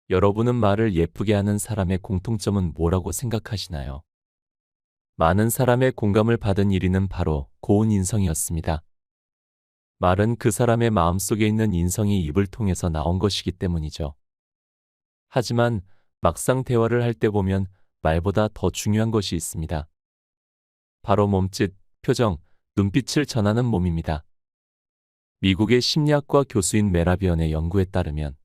여러분은 말을 예쁘게 하는 사람의 공통점은 뭐라고 생각하시나요? 많은 사람의 공감을 받은 1위는 바로 고운 인성이었습니다. 말은 그 사람의 마음속에 있는 인성이 입을 통해서 나온 것이기 때문이죠. 하지만 막상 대화를 할 때 보면 말보다 더 중요한 것이 있습니다. 바로 몸짓, 표정, 눈빛을 전하는 몸입니다. 미국의 심리학과 교수인 메라비언의 연구에 따르면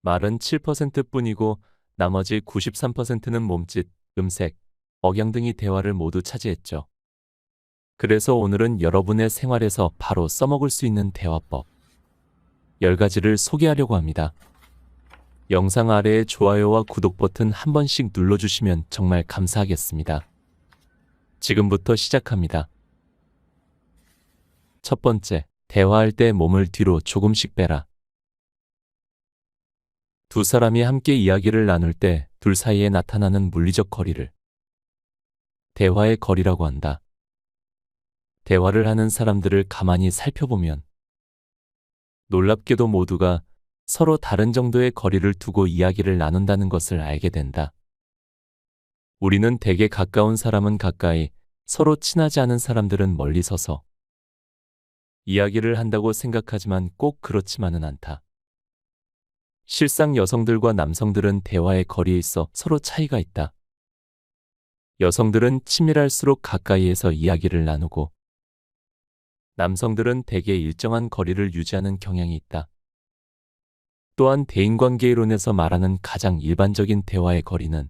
말은 7%뿐이고 나머지 93%는 몸짓, 음색, 억양 등이 대화를 모두 차지했죠. 그래서 오늘은 여러분의 생활에서 바로 써먹을 수 있는 대화법 10가지를 소개하려고 합니다. 영상 아래에 좋아요와 구독 버튼 한 번씩 눌러주시면 정말 감사하겠습니다. 지금부터 시작합니다. 첫 번째, 대화할 때 몸을 뒤로 조금씩 빼라. 두 사람이 함께 이야기를 나눌 때 둘 사이에 나타나는 물리적 거리를 대화의 거리라고 한다. 대화를 하는 사람들을 가만히 살펴보면 놀랍게도 모두가 서로 다른 정도의 거리를 두고 이야기를 나눈다는 것을 알게 된다. 우리는 대개 가까운 사람은 가까이, 서로 친하지 않은 사람들은 멀리 서서 이야기를 한다고 생각하지만 꼭 그렇지만은 않다. 실상 여성들과 남성들은 대화의 거리에 있어 서로 차이가 있다. 여성들은 친밀할수록 가까이에서 이야기를 나누고 남성들은 대개 일정한 거리를 유지하는 경향이 있다. 또한 대인관계이론에서 말하는 가장 일반적인 대화의 거리는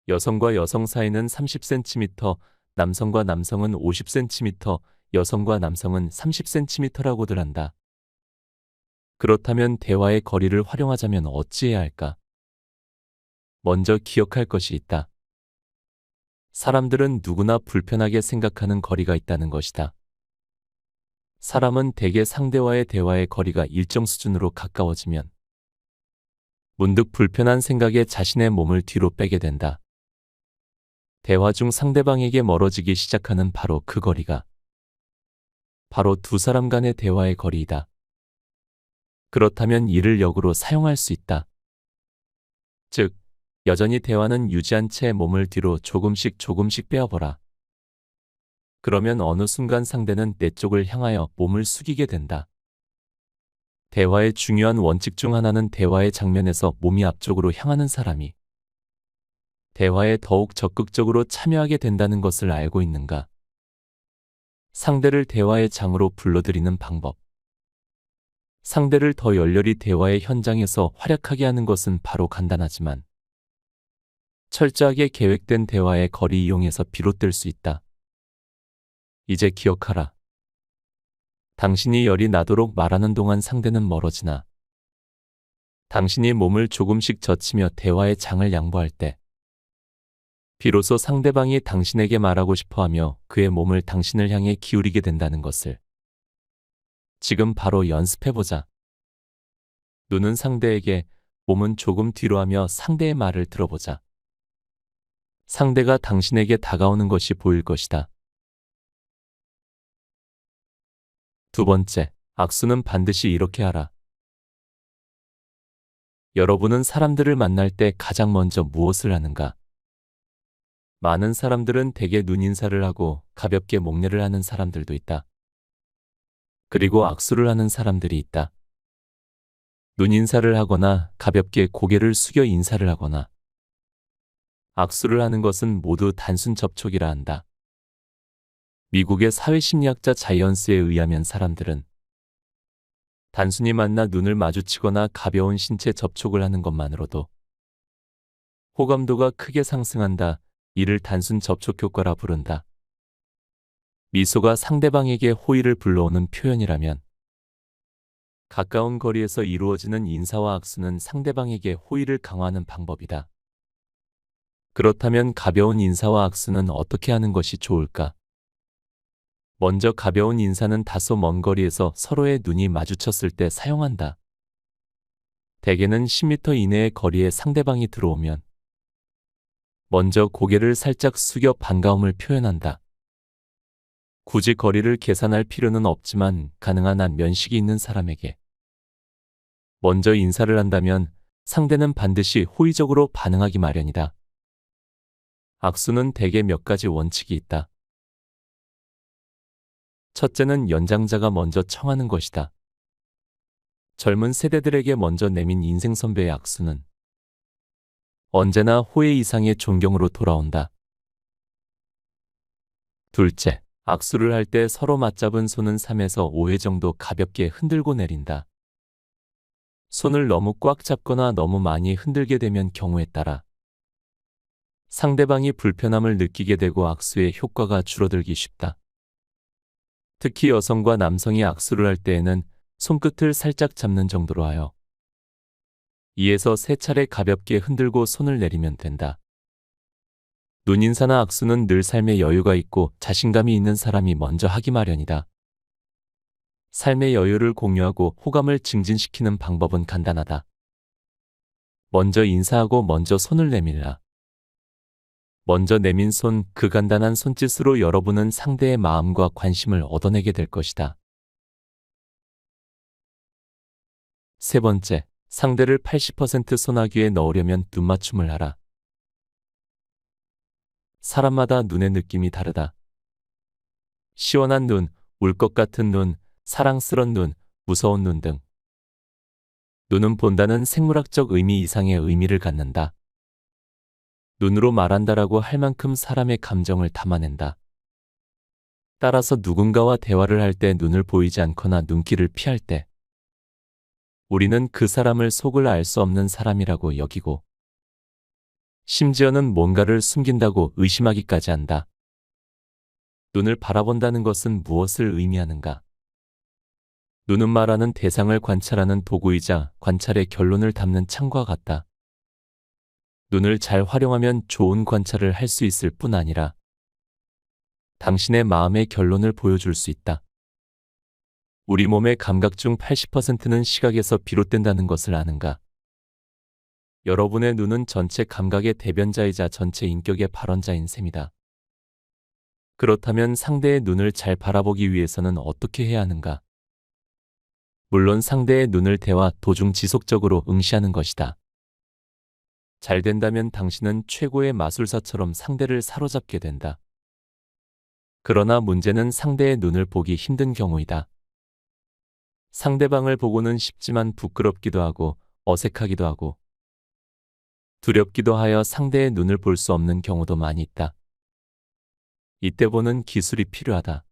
여성과 여성 사이는 30cm, 남성과 남성은 50cm, 여성과 남성은 30cm라고들 한다. 그렇다면 대화의 거리를 활용하자면 어찌해야 할까? 먼저 기억할 것이 있다. 사람들은 누구나 불편하게 생각하는 거리가 있다는 것이다. 사람은 대개 상대와의 대화의 거리가 일정 수준으로 가까워지면 문득 불편한 생각에 자신의 몸을 뒤로 빼게 된다. 대화 중 상대방에게 멀어지기 시작하는 바로 그 거리가 바로 두 사람 간의 대화의 거리이다. 그렇다면 이를 역으로 사용할 수 있다. 즉, 여전히 대화는 유지한 채 몸을 뒤로 조금씩 빼어보라. 그러면 어느 순간 상대는 내 쪽을 향하여 몸을 숙이게 된다. 대화의 중요한 원칙 중 하나는 대화의 장면에서 몸이 앞쪽으로 향하는 사람이 대화에 더욱 적극적으로 참여하게 된다는 것을 알고 있는가? 상대를 대화의 장으로 불러들이는 방법. 상대를 더 열렬히 대화의 현장에서 활약하게 하는 것은 바로 간단하지만 철저하게 계획된 대화의 거리 이용에서 비롯될 수 있다. 이제 기억하라. 당신이 열이 나도록 말하는 동안 상대는 멀어지나 당신이 몸을 조금씩 젖히며 대화의 장을 양보할 때 비로소 상대방이 당신에게 말하고 싶어하며 그의 몸을 당신을 향해 기울이게 된다는 것을 지금 바로 연습해보자. 눈은 상대에게, 몸은 조금 뒤로 하며 상대의 말을 들어보자. 상대가 당신에게 다가오는 것이 보일 것이다. 두 번째, 악수는 반드시 이렇게 하라. 여러분은 사람들을 만날 때 가장 먼저 무엇을 하는가? 많은 사람들은 대개 눈인사를 하고 가볍게 목례를 하는 사람들도 있다. 그리고 악수를 하는 사람들이 있다. 눈인사를 하거나 가볍게 고개를 숙여 인사를 하거나 악수를 하는 것은 모두 단순 접촉이라 한다. 미국의 사회심리학자 자이언스에 의하면 사람들은 단순히 만나 눈을 마주치거나 가벼운 신체 접촉을 하는 것만으로도 호감도가 크게 상승한다. 이를 단순 접촉 효과라 부른다. 미소가 상대방에게 호의를 불러오는 표현이라면 가까운 거리에서 이루어지는 인사와 악수는 상대방에게 호의를 강화하는 방법이다. 그렇다면 가벼운 인사와 악수는 어떻게 하는 것이 좋을까? 먼저 가벼운 인사는 다소 먼 거리에서 서로의 눈이 마주쳤을 때 사용한다. 대개는 10m 이내의 거리에 상대방이 들어오면 먼저 고개를 살짝 숙여 반가움을 표현한다. 굳이 거리를 계산할 필요는 없지만 가능한 한 면식이 있는 사람에게 먼저 인사를 한다면 상대는 반드시 호의적으로 반응하기 마련이다. 악수는 대개 몇 가지 원칙이 있다. 첫째는 연장자가 먼저 청하는 것이다. 젊은 세대들에게 먼저 내민 인생 선배의 악수는 언제나 호의 이상의 존경으로 돌아온다. 둘째, 악수를 할 때 서로 맞잡은 손은 3에서 5회 정도 가볍게 흔들고 내린다. 손을 너무 꽉 잡거나 너무 많이 흔들게 되면 경우에 따라 상대방이 불편함을 느끼게 되고 악수의 효과가 줄어들기 쉽다. 특히 여성과 남성이 악수를 할 때에는 손끝을 살짝 잡는 정도로 하여 2에서 3차례 가볍게 흔들고 손을 내리면 된다. 눈인사나 악수는 늘 삶에 여유가 있고 자신감이 있는 사람이 먼저 하기 마련이다. 삶의 여유를 공유하고 호감을 증진시키는 방법은 간단하다. 먼저 인사하고 먼저 손을 내밀라. 먼저 내민 손, 그 간단한 손짓으로 여러분은 상대의 마음과 관심을 얻어내게 될 것이다. 세 번째, 상대를 80% 손아귀에 넣으려면 눈맞춤을 하라. 사람마다 눈의 느낌이 다르다. 시원한 눈, 울 것 같은 눈, 사랑스런 눈, 무서운 눈 등. 눈은 본다는 생물학적 의미 이상의 의미를 갖는다. 눈으로 말한다라고 할 만큼 사람의 감정을 담아낸다. 따라서 누군가와 대화를 할 때 눈을 보이지 않거나 눈길을 피할 때 우리는 그 사람을 속을 알 수 없는 사람이라고 여기고 심지어는 뭔가를 숨긴다고 의심하기까지 한다. 눈을 바라본다는 것은 무엇을 의미하는가? 눈은 말하는 대상을 관찰하는 도구이자 관찰의 결론을 담는 창과 같다. 눈을 잘 활용하면 좋은 관찰을 할 수 있을 뿐 아니라 당신의 마음의 결론을 보여줄 수 있다. 우리 몸의 감각 중 80%는 시각에서 비롯된다는 것을 아는가? 여러분의 눈은 전체 감각의 대변자이자 전체 인격의 발원자인 셈이다. 그렇다면 상대의 눈을 잘 바라보기 위해서는 어떻게 해야 하는가? 물론 상대의 눈을 대화 도중 지속적으로 응시하는 것이다. 잘 된다면 당신은 최고의 마술사처럼 상대를 사로잡게 된다. 그러나 문제는 상대의 눈을 보기 힘든 경우이다. 상대방을 보고는 싶지만 부끄럽기도 하고 어색하기도 하고 두렵기도 하여 상대의 눈을 볼 수 없는 경우도 많이 있다. 이때 보는 기술이 필요하다.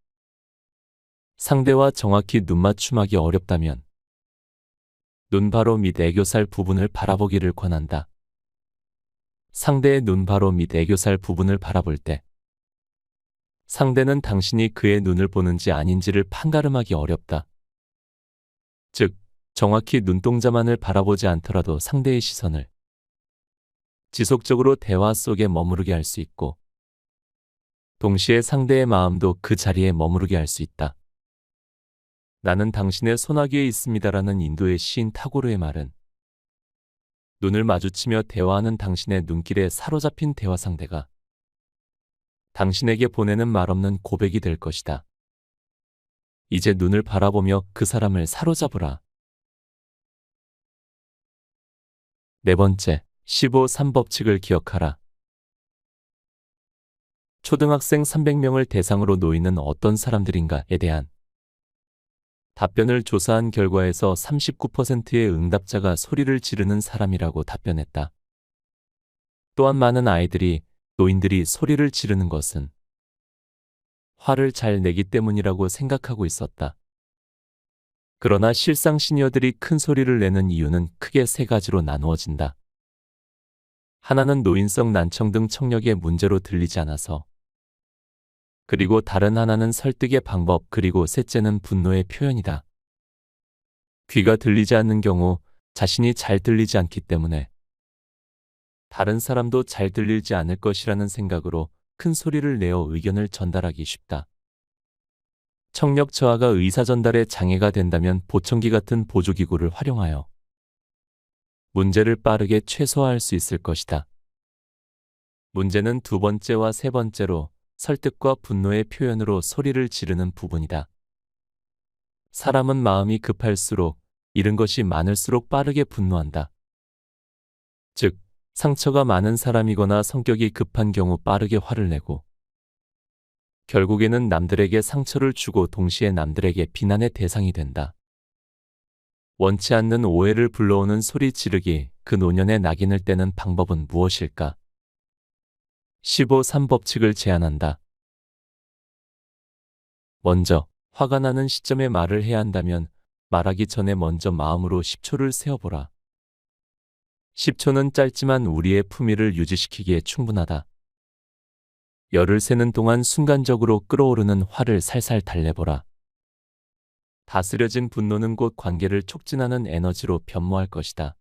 상대와 정확히 눈맞춤하기 어렵다면 눈 바로 밑 애교살 부분을 바라보기를 권한다. 상대의 눈 바로 밑 애교살 부분을 바라볼 때 상대는 당신이 그의 눈을 보는지 아닌지를 판가름하기 어렵다. 즉, 정확히 눈동자만을 바라보지 않더라도 상대의 시선을 지속적으로 대화 속에 머무르게 할 수 있고 동시에 상대의 마음도 그 자리에 머무르게 할 수 있다. 나는 당신의 손아귀에 있습니다라는 인도의 시인 타고르의 말은 눈을 마주치며 대화하는 당신의 눈길에 사로잡힌 대화 상대가 당신에게 보내는 말 없는 고백이 될 것이다. 이제 눈을 바라보며 그 사람을 사로잡으라. 네 번째, 15-3 법칙을 기억하라. 초등학생 300명을 대상으로 노이는 어떤 사람들인가에 대한 답변을 조사한 결과에서 39%의 응답자가 소리를 지르는 사람이라고 답변했다. 또한 많은 아이들이 노인들이 소리를 지르는 것은 화를 잘 내기 때문이라고 생각하고 있었다. 그러나 실상 시니어들이 큰 소리를 내는 이유는 크게 세 가지로 나누어진다. 하나는 노인성 난청 등 청력의 문제로 들리지 않아서, 그리고 다른 하나는 설득의 방법, 그리고 셋째는 분노의 표현이다. 귀가 들리지 않는 경우 자신이 잘 들리지 않기 때문에 다른 사람도 잘 들리지 않을 것이라는 생각으로 큰 소리를 내어 의견을 전달하기 쉽다. 청력 저하가 의사 전달에 장애가 된다면 보청기 같은 보조기구를 활용하여 문제를 빠르게 최소화할 수 있을 것이다. 문제는 두 번째와 세 번째로 설득과 분노의 표현으로 소리를 지르는 부분이다. 사람은 마음이 급할수록 잃은 것이 많을수록 빠르게 분노한다. 즉, 상처가 많은 사람이거나 성격이 급한 경우 빠르게 화를 내고 결국에는 남들에게 상처를 주고 동시에 남들에게 비난의 대상이 된다. 원치 않는 오해를 불러오는 소리 지르기, 그 노년의 낙인을 떼는 방법은 무엇일까? 15.3 법칙을 제안한다. 먼저, 화가 나는 시점에 말을 해야 한다면 말하기 전에 먼저 마음으로 10초를 세어보라. 10초는 짧지만 우리의 품위를 유지시키기에 충분하다. 열을 세는 동안 순간적으로 끓어오르는 화를 살살 달래보라. 다스려진 분노는 곧 관계를 촉진하는 에너지로 변모할 것이다.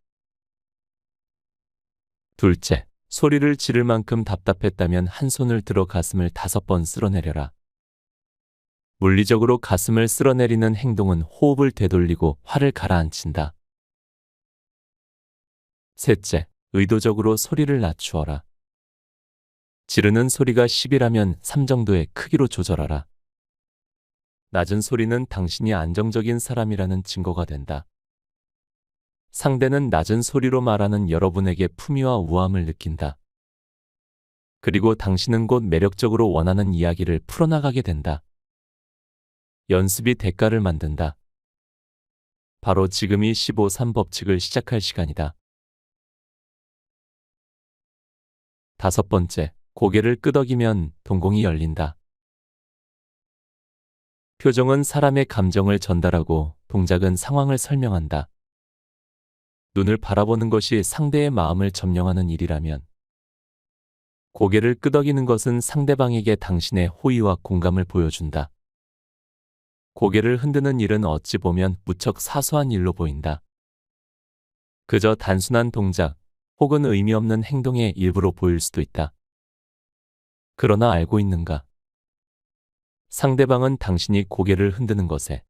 둘째, 소리를 지를 만큼 답답했다면 한 손을 들어 가슴을 5번 쓸어내려라. 물리적으로 가슴을 쓸어내리는 행동은 호흡을 되돌리고 화를 가라앉힌다. 셋째, 의도적으로 소리를 낮추어라. 지르는 소리가 10이라면 3 정도의 크기로 조절하라. 낮은 소리는 당신이 안정적인 사람이라는 증거가 된다. 상대는 낮은 소리로 말하는 여러분에게 품위와 우아함을 느낀다. 그리고 당신은 곧 매력적으로 원하는 이야기를 풀어나가게 된다. 연습이 대가를 만든다. 바로 지금이 15.3 법칙을 시작할 시간이다. 5번째, 고개를 끄덕이면 동공이 열린다. 표정은 사람의 감정을 전달하고 동작은 상황을 설명한다. 눈을 바라보는 것이 상대의 마음을 점령하는 일이라면 고개를 끄덕이는 것은 상대방에게 당신의 호의와 공감을 보여준다. 고개를 흔드는 일은 어찌 보면 무척 사소한 일로 보인다. 그저 단순한 동작 혹은 의미 없는 행동의 일부로 보일 수도 있다. 그러나 알고 있는가? 상대방은 당신이 고개를 흔드는 것에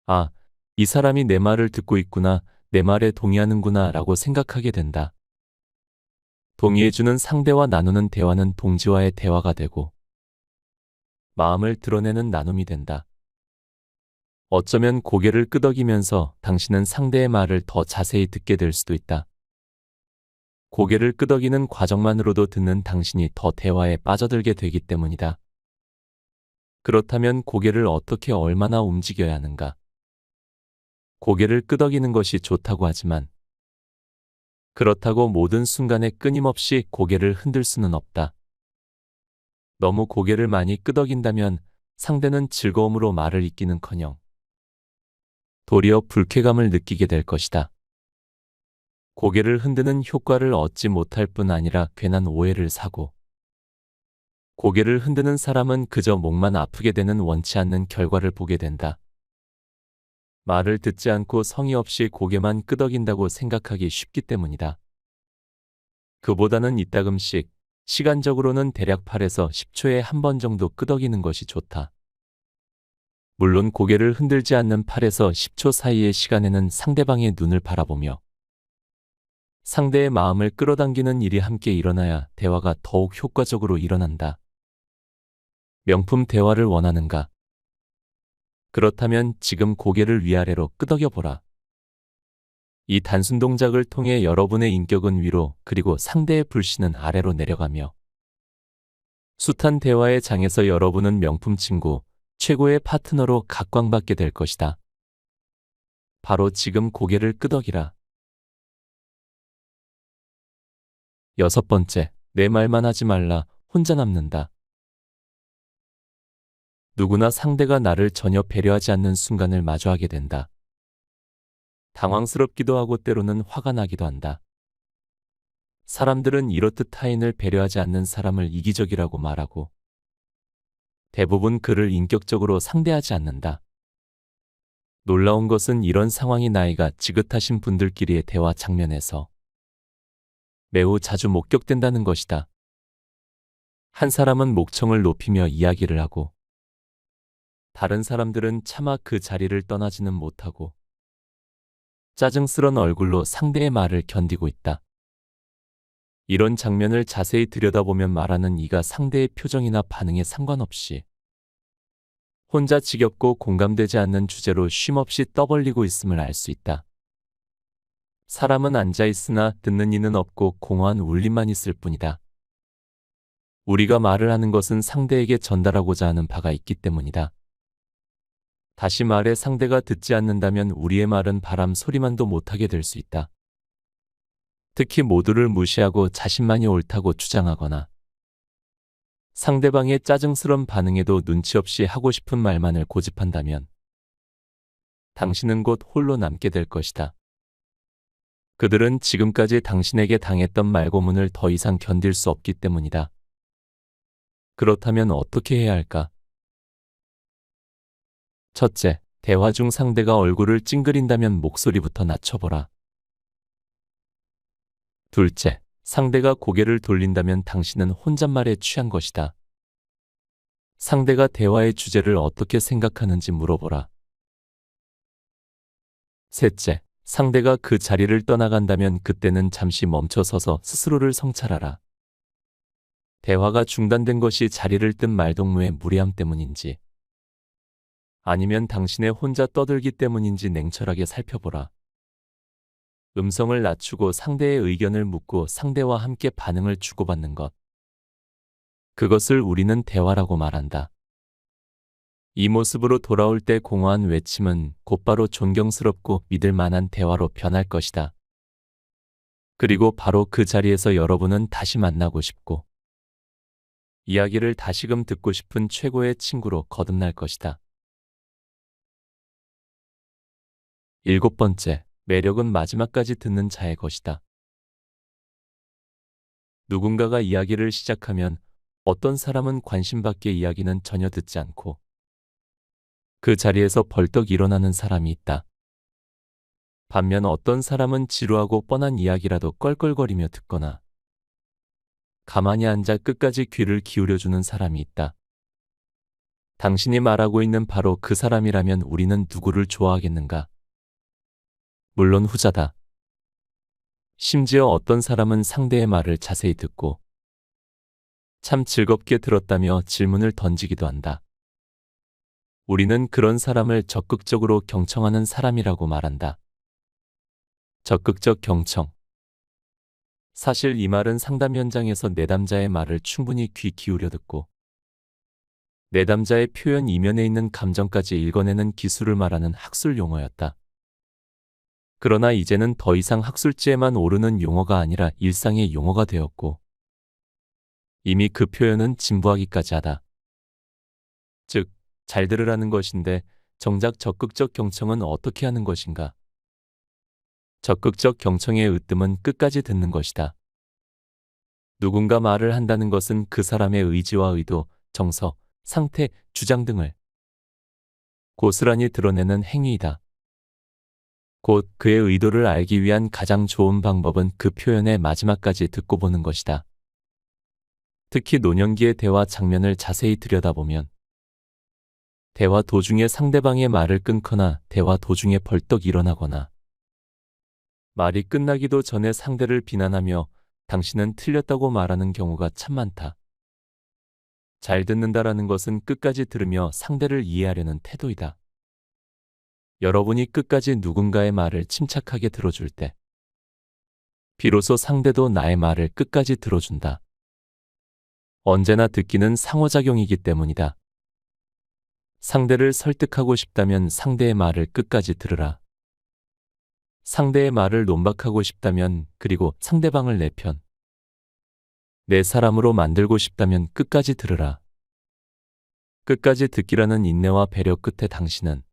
아, 이 사람이 내 말을 듣고 있구나, 내 말에 동의하는구나 라고 생각하게 된다. 동의해주는 상대와 나누는 대화는 동지와의 대화가 되고 마음을 드러내는 나눔이 된다. 어쩌면 고개를 끄덕이면서 당신은 상대의 말을 더 자세히 듣게 될 수도 있다. 고개를 끄덕이는 과정만으로도 듣는 당신이 더 대화에 빠져들게 되기 때문이다. 그렇다면 고개를 어떻게 얼마나 움직여야 하는가? 고개를 끄덕이는 것이 좋다고 하지만 그렇다고 모든 순간에 끊임없이 고개를 흔들 수는 없다. 너무 고개를 많이 끄덕인다면 상대는 즐거움으로 말을 잇기는커녕 도리어 불쾌감을 느끼게 될 것이다. 고개를 흔드는 효과를 얻지 못할 뿐 아니라 괜한 오해를 사고 고개를 흔드는 사람은 그저 목만 아프게 되는 원치 않는 결과를 보게 된다. 말을 듣지 않고 성의 없이 고개만 끄덕인다고 생각하기 쉽기 때문이다. 그보다는 이따금씩 시간적으로는 대략 8에서 10초에 한 번 정도 끄덕이는 것이 좋다. 물론 고개를 흔들지 않는 8에서 10초 사이의 시간에는 상대방의 눈을 바라보며 상대의 마음을 끌어당기는 일이 함께 일어나야 대화가 더욱 효과적으로 일어난다. 명품 대화를 원하는가? 그렇다면 지금 고개를 위아래로 끄덕여 보라. 이 단순 동작을 통해 여러분의 인격은 위로 그리고 상대의 불신은 아래로 내려가며 숱한 대화의 장에서 여러분은 명품 친구, 최고의 파트너로 각광받게 될 것이다. 바로 지금 고개를 끄덕이라. 6번째, 내 말만 하지 말라, 혼자 남는다. 누구나 상대가 나를 전혀 배려하지 않는 순간을 마주하게 된다. 당황스럽기도 하고 때로는 화가 나기도 한다. 사람들은 이렇듯 타인을 배려하지 않는 사람을 이기적이라고 말하고 대부분 그를 인격적으로 상대하지 않는다. 놀라운 것은 이런 상황이 나이가 지긋하신 분들끼리의 대화 장면에서 매우 자주 목격된다는 것이다. 한 사람은 목청을 높이며 이야기를 하고 다른 사람들은 차마 그 자리를 떠나지는 못하고 짜증스런 얼굴로 상대의 말을 견디고 있다. 이런 장면을 자세히 들여다보면 말하는 이가 상대의 표정이나 반응에 상관없이 혼자 지겹고 공감되지 않는 주제로 쉼없이 떠벌리고 있음을 알 수 있다. 사람은 앉아 있으나 듣는 이는 없고 공허한 울림만 있을 뿐이다. 우리가 말을 하는 것은 상대에게 전달하고자 하는 바가 있기 때문이다. 다시 말해 상대가 듣지 않는다면 우리의 말은 바람 소리만도 못하게 될 수 있다. 특히 모두를 무시하고 자신만이 옳다고 주장하거나 상대방의 짜증스런 반응에도 눈치 없이 하고 싶은 말만을 고집한다면 당신은 곧 홀로 남게 될 것이다. 그들은 지금까지 당신에게 당했던 말고문을 더 이상 견딜 수 없기 때문이다. 그렇다면 어떻게 해야 할까? 첫째, 대화 중 상대가 얼굴을 찡그린다면 목소리부터 낮춰보라. 둘째, 상대가 고개를 돌린다면 당신은 혼잣말에 취한 것이다. 상대가 대화의 주제를 어떻게 생각하는지 물어보라. 셋째, 상대가 그 자리를 떠나간다면 그때는 잠시 멈춰서서 스스로를 성찰하라. 대화가 중단된 것이 자리를 뜬 말동무의 무례함 때문인지 아니면 당신의 혼자 떠들기 때문인지 냉철하게 살펴보라. 음성을 낮추고 상대의 의견을 묻고 상대와 함께 반응을 주고받는 것. 그것을 우리는 대화라고 말한다. 이 모습으로 돌아올 때 공허한 외침은 곧바로 존경스럽고 믿을 만한 대화로 변할 것이다. 그리고 바로 그 자리에서 여러분은 다시 만나고 싶고 이야기를 다시금 듣고 싶은 최고의 친구로 거듭날 것이다. 일곱 번째, 매력은 마지막까지 듣는 자의 것이다. 누군가가 이야기를 시작하면 어떤 사람은 관심 밖의 이야기는 전혀 듣지 않고 그 자리에서 벌떡 일어나는 사람이 있다. 반면 어떤 사람은 지루하고 뻔한 이야기라도 껄껄거리며 듣거나 가만히 앉아 끝까지 귀를 기울여주는 사람이 있다. 당신이 말하고 있는 바로 그 사람이라면 우리는 누구를 좋아하겠는가? 물론 후자다. 심지어 어떤 사람은 상대의 말을 자세히 듣고 참 즐겁게 들었다며 질문을 던지기도 한다. 우리는 그런 사람을 적극적으로 경청하는 사람이라고 말한다. 적극적 경청. 사실 이 말은 상담 현장에서 내담자의 말을 충분히 귀 기울여 듣고 내담자의 표현 이면에 있는 감정까지 읽어내는 기술을 말하는 학술 용어였다. 그러나 이제는 더 이상 학술지에만 오르는 용어가 아니라 일상의 용어가 되었고 이미 그 표현은 진부하기까지 하다. 즉, 잘 들으라는 것인데 정작 적극적 경청은 어떻게 하는 것인가? 적극적 경청의 으뜸은 끝까지 듣는 것이다. 누군가 말을 한다는 것은 그 사람의 의지와 의도, 정서, 상태, 주장 등을 고스란히 드러내는 행위이다. 곧 그의 의도를 알기 위한 가장 좋은 방법은 그 표현의 마지막까지 듣고 보는 것이다. 특히 노년기의 대화 장면을 자세히 들여다보면 대화 도중에 상대방의 말을 끊거나 대화 도중에 벌떡 일어나거나 말이 끝나기도 전에 상대를 비난하며 당신은 틀렸다고 말하는 경우가 참 많다. 잘 듣는다라는 것은 끝까지 들으며 상대를 이해하려는 태도이다. 여러분이 끝까지 누군가의 말을 침착하게 들어줄 때 비로소 상대도 나의 말을 끝까지 들어준다. 언제나 듣기는 상호작용이기 때문이다. 상대를 설득하고 싶다면 상대의 말을 끝까지 들으라. 상대의 말을 논박하고 싶다면 그리고 상대방을 내 편, 내 사람으로 만들고 싶다면 끝까지 들으라. 끝까지 듣기라는 인내와 배려 끝에 당신은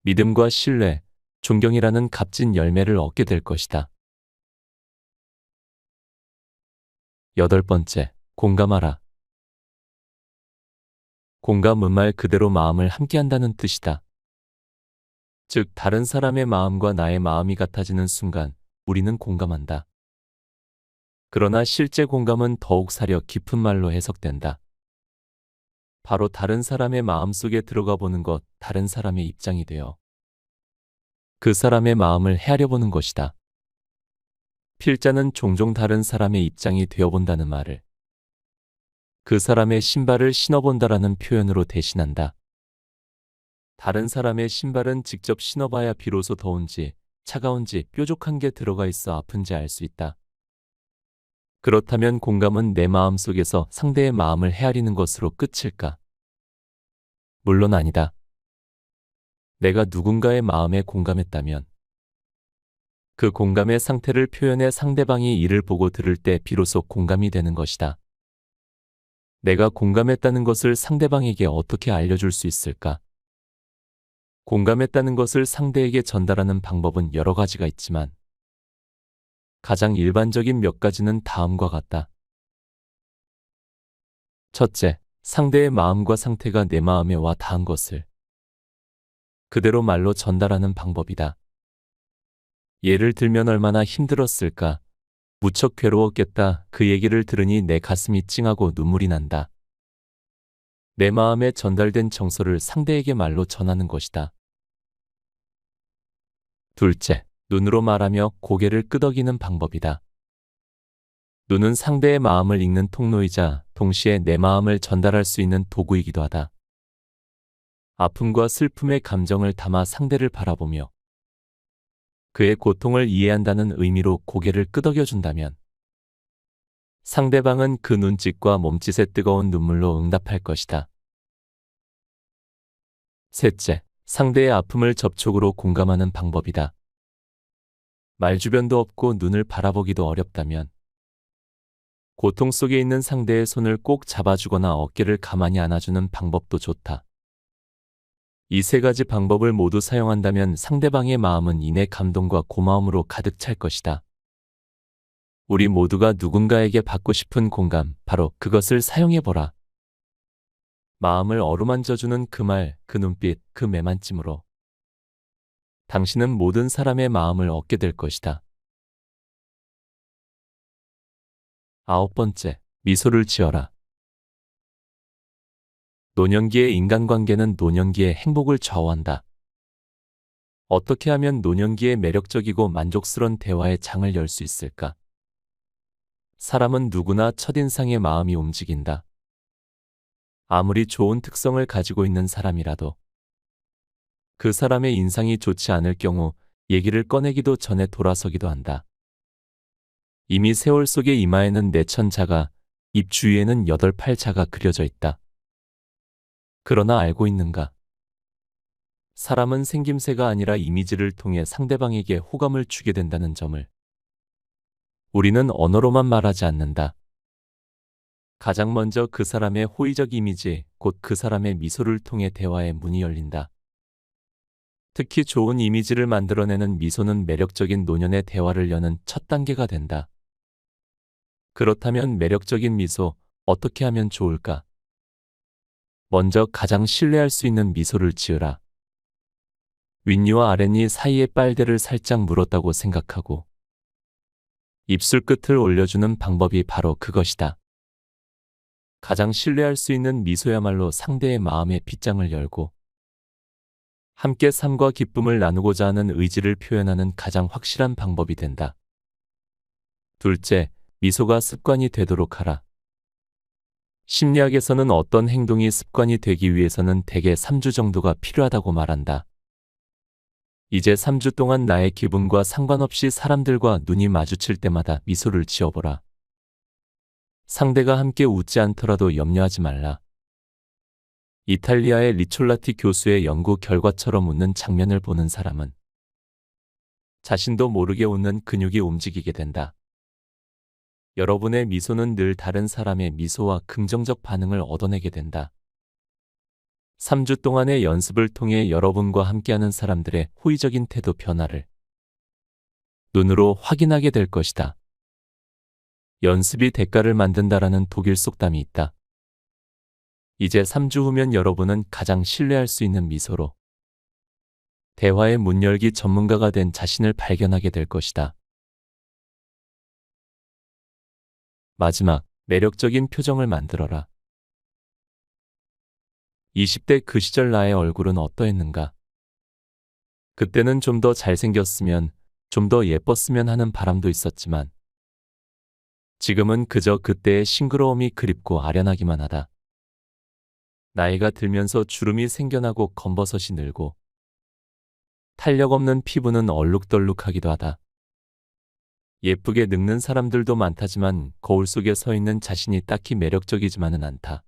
믿음과 신뢰, 존경이라는 값진 열매를 얻게 될 것이다. 여덟 번째, 공감하라. 공감은 말 그대로 마음을 함께한다는 뜻이다. 즉, 다른 사람의 마음과 나의 마음이 같아지는 순간 우리는 공감한다. 그러나 실제 공감은 더욱 사려 깊은 말로 해석된다. 바로 다른 사람의 마음속에 들어가 보는 것, 다른 사람의 입장이 되어 그 사람의 마음을 헤아려 보는 것이다. 필자는 종종 다른 사람의 입장이 되어본다는 말을 그 사람의 신발을 신어본다라는 표현으로 대신한다. 다른 사람의 신발은 직접 신어봐야 비로소 더운지, 차가운지, 뾰족한 게 들어가 있어 아픈지 알 수 있다. 그렇다면 공감은 내 마음 속에서 상대의 마음을 헤아리는 것으로 끝일까? 물론 아니다. 내가 누군가의 마음에 공감했다면 그 공감의 상태를 표현해 상대방이 이를 보고 들을 때 비로소 공감이 되는 것이다. 내가 공감했다는 것을 상대방에게 어떻게 알려줄 수 있을까? 공감했다는 것을 상대에게 전달하는 방법은 여러 가지가 있지만 가장 일반적인 몇 가지는 다음과 같다. 첫째, 상대의 마음과 상태가 내 마음에 와 닿은 것을 그대로 말로 전달하는 방법이다. 예를 들면 얼마나 힘들었을까, 무척 괴로웠겠다, 그 얘기를 들으니 내 가슴이 찡하고 눈물이 난다. 내 마음에 전달된 정서를 상대에게 말로 전하는 것이다. 둘째, 눈으로 말하며 고개를 끄덕이는 방법이다. 눈은 상대의 마음을 읽는 통로이자 동시에 내 마음을 전달할 수 있는 도구이기도 하다. 아픔과 슬픔의 감정을 담아 상대를 바라보며 그의 고통을 이해한다는 의미로 고개를 끄덕여준다면 상대방은 그 눈짓과 몸짓의 뜨거운 눈물로 응답할 것이다. 셋째, 상대의 아픔을 접촉으로 공감하는 방법이다. 말주변도 없고 눈을 바라보기도 어렵다면 고통 속에 있는 상대의 손을 꼭 잡아주거나 어깨를 가만히 안아주는 방법도 좋다. 이 세 가지 방법을 모두 사용한다면 상대방의 마음은 이내 감동과 고마움으로 가득 찰 것이다. 우리 모두가 누군가에게 받고 싶은 공감, 바로 그것을 사용해보라. 마음을 어루만져주는 그 말, 그 눈빛, 그 매만짐으로 당신은 모든 사람의 마음을 얻게 될 것이다. 아홉 번째, 미소를 지어라. 노년기의 인간관계는 노년기의 행복을 좌우한다. 어떻게 하면 노년기에 매력적이고 만족스러운 대화의 장을 열 수 있을까? 사람은 누구나 첫인상의 마음이 움직인다. 아무리 좋은 특성을 가지고 있는 사람이라도 그 사람의 인상이 좋지 않을 경우 얘기를 꺼내기도 전에 돌아서기도 한다. 이미 세월 속의 이마에는 4천자가, 입 주위에는 8팔자가 그려져 있다. 그러나 알고 있는가? 사람은 생김새가 아니라 이미지를 통해 상대방에게 호감을 주게 된다는 점을 우리는 언어로만 말하지 않는다. 가장 먼저 그 사람의 호의적 이미지, 곧 그 사람의 미소를 통해 대화의 문이 열린다. 특히 좋은 이미지를 만들어내는 미소는 매력적인 노년의 대화를 여는 첫 단계가 된다. 그렇다면 매력적인 미소, 어떻게 하면 좋을까? 먼저 가장 신뢰할 수 있는 미소를 지으라. 윗니와 아랫니 사이의 빨대를 살짝 물었다고 생각하고 입술 끝을 올려주는 방법이 바로 그것이다. 가장 신뢰할 수 있는 미소야말로 상대의 마음의 빗장을 열고 함께 삶과 기쁨을 나누고자 하는 의지를 표현하는 가장 확실한 방법이 된다. 둘째, 미소가 습관이 되도록 하라. 심리학에서는 어떤 행동이 습관이 되기 위해서는 대개 3주 정도가 필요하다고 말한다. 이제 3주 동안 나의 기분과 상관없이 사람들과 눈이 마주칠 때마다 미소를 지어보라. 상대가 함께 웃지 않더라도 염려하지 말라. 이탈리아의 리촐라티 교수의 연구 결과처럼 웃는 장면을 보는 사람은 자신도 모르게 웃는 근육이 움직이게 된다. 여러분의 미소는 늘 다른 사람의 미소와 긍정적 반응을 얻어내게 된다. 3주 동안의 연습을 통해 여러분과 함께하는 사람들의 호의적인 태도 변화를 눈으로 확인하게 될 것이다. 연습이 대가를 만든다라는 독일 속담이 있다. 이제 3주 후면 여러분은 가장 신뢰할 수 있는 미소로 대화의 문 열기 전문가가 된 자신을 발견하게 될 것이다. 마지막, 매력적인 표정을 만들어라. 20대 그 시절 나의 얼굴은 어떠했는가? 그때는 좀 더 잘생겼으면, 좀 더 예뻤으면 하는 바람도 있었지만 지금은 그저 그때의 싱그러움이 그립고 아련하기만 하다. 나이가 들면서 주름이 생겨나고 검버섯이 늘고 탄력 없는 피부는 얼룩덜룩하기도 하다. 예쁘게 늙는 사람들도 많다지만 거울 속에 서 있는 자신이 딱히 매력적이지만은 않다.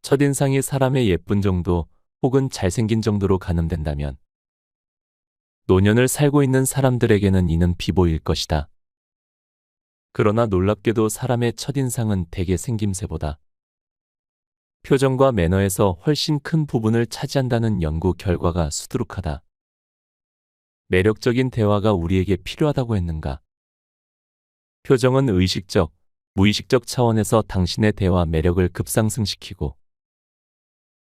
첫인상이 사람의 예쁜 정도 혹은 잘생긴 정도로 가늠된다면 노년을 살고 있는 사람들에게는 이는 비보일 것이다. 그러나 놀랍게도 사람의 첫인상은 대개 생김새보다 표정과 매너에서 훨씬 큰 부분을 차지한다는 연구 결과가 수두룩하다. 매력적인 대화가 우리에게 필요하다고 했는가? 표정은 의식적, 무의식적 차원에서 당신의 대화 매력을 급상승시키고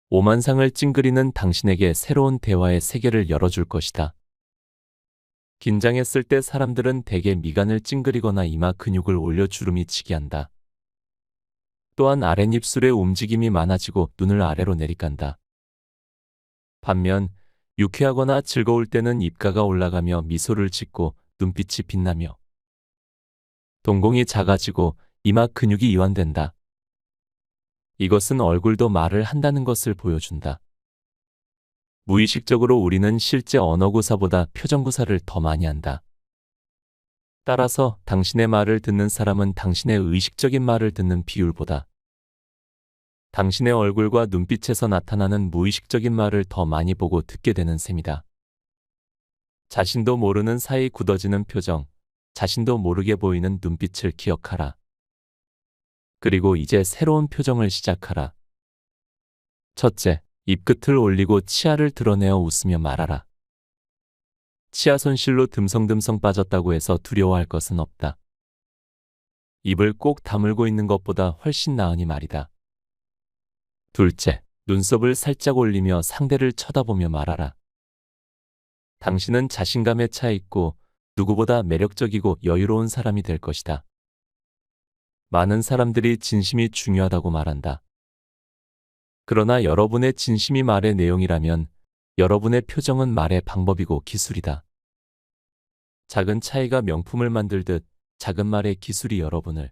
오만상을 찡그리는 당신에게 새로운 대화의 세계를 열어줄 것이다. 긴장했을 때 사람들은 대개 미간을 찡그리거나 이마 근육을 올려 주름이 치게 한다. 또한 아랫입술의 움직임이 많아지고 눈을 아래로 내리깐다. 반면 유쾌하거나 즐거울 때는 입가가 올라가며 미소를 짓고 눈빛이 빛나며 동공이 작아지고 이마 근육이 이완된다. 이것은 얼굴도 말을 한다는 것을 보여준다. 무의식적으로 우리는 실제 언어구사보다 표정구사를 더 많이 한다. 따라서 당신의 말을 듣는 사람은 당신의 의식적인 말을 듣는 비율보다 당신의 얼굴과 눈빛에서 나타나는 무의식적인 말을 더 많이 보고 듣게 되는 셈이다. 자신도 모르는 사이 굳어지는 표정, 자신도 모르게 보이는 눈빛을 기억하라. 그리고 이제 새로운 표정을 시작하라. 첫째, 입끝을 올리고 치아를 드러내어 웃으며 말하라. 치아 손실로 듬성듬성 빠졌다고 해서 두려워할 것은 없다. 입을 꼭 다물고 있는 것보다 훨씬 나으니 말이다. 둘째, 눈썹을 살짝 올리며 상대를 쳐다보며 말하라. 당신은 자신감에 차 있고 누구보다 매력적이고 여유로운 사람이 될 것이다. 많은 사람들이 진심이 중요하다고 말한다. 그러나 여러분의 진심이 말의 내용이라면 여러분의 표정은 말의 방법이고 기술이다. 작은 차이가 명품을 만들듯 작은 말의 기술이 여러분을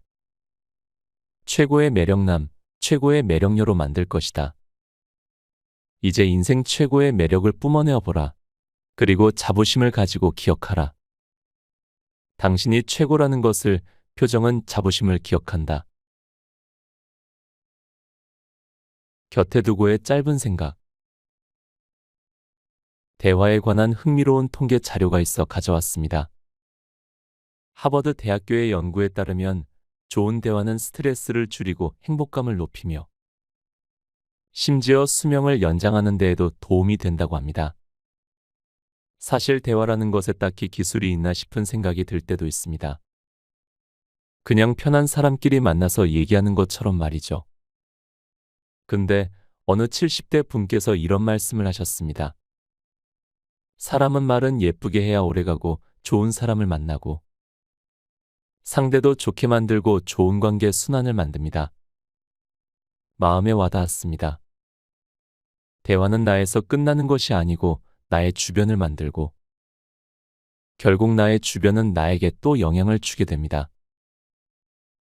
최고의 매력남, 최고의 매력녀로 만들 것이다. 이제 인생 최고의 매력을 뿜어내어 보라. 그리고 자부심을 가지고 기억하라. 당신이 최고라는 것을 표정은 자부심을 기억한다. 곁에 두고의 짧은 생각. 대화에 관한 흥미로운 통계 자료가 있어 가져왔습니다. 하버드 대학교의 연구에 따르면 좋은 대화는 스트레스를 줄이고 행복감을 높이며 심지어 수명을 연장하는 데에도 도움이 된다고 합니다. 사실 대화라는 것에 딱히 기술이 있나 싶은 생각이 들 때도 있습니다. 그냥 편한 사람끼리 만나서 얘기하는 것처럼 말이죠. 근데 어느 70대 분께서 이런 말씀을 하셨습니다. 사람은 말은 예쁘게 해야 오래가고 좋은 사람을 만나고 상대도 좋게 만들고 좋은 관계 순환을 만듭니다. 마음에 와닿았습니다. 대화는 나에서 끝나는 것이 아니고 나의 주변을 만들고 결국 나의 주변은 나에게 또 영향을 주게 됩니다.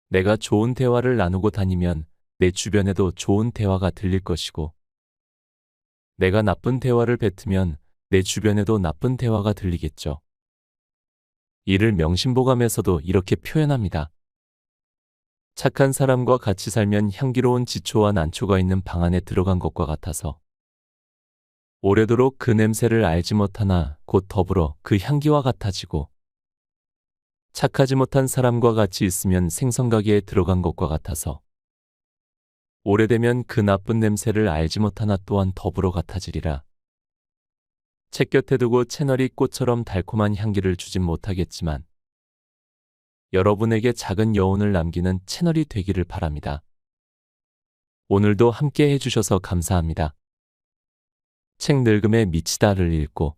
내가 좋은 대화를 나누고 다니면 내 주변에도 좋은 대화가 들릴 것이고 내가 나쁜 대화를 뱉으면 내 주변에도 나쁜 대화가 들리겠죠. 이를 명심보감에서도 이렇게 표현합니다. 착한 사람과 같이 살면 향기로운 지초와 난초가 있는 방 안에 들어간 것과 같아서 오래도록 그 냄새를 알지 못하나 곧 더불어 그 향기와 같아지고 착하지 못한 사람과 같이 있으면 생선가게에 들어간 것과 같아서 오래되면 그 나쁜 냄새를 알지 못하나 또한 더불어 같아지리라. 책 곁에 두고 채널이 꽃처럼 달콤한 향기를 주진 못하겠지만 여러분에게 작은 여운을 남기는 채널이 되기를 바랍니다. 오늘도 함께 해주셔서 감사합니다. 책 늙음에 미치다를 읽고